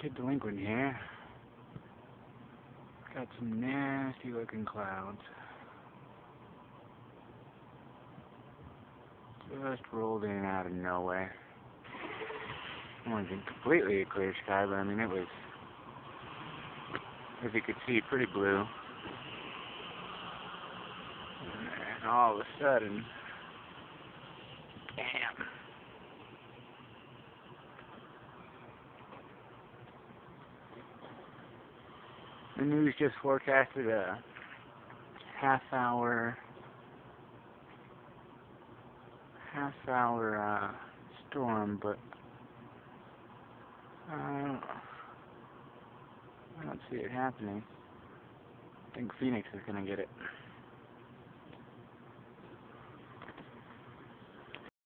Kid Delinquent here. Got some nasty looking clouds. Just rolled in out of nowhere. It wasn't completely a clear sky, but I mean it was, as you could see, pretty blue. And all of a sudden, damn. The news just forecasted a half-hour storm, but I don't see it happening. I think Phoenix is going to get it.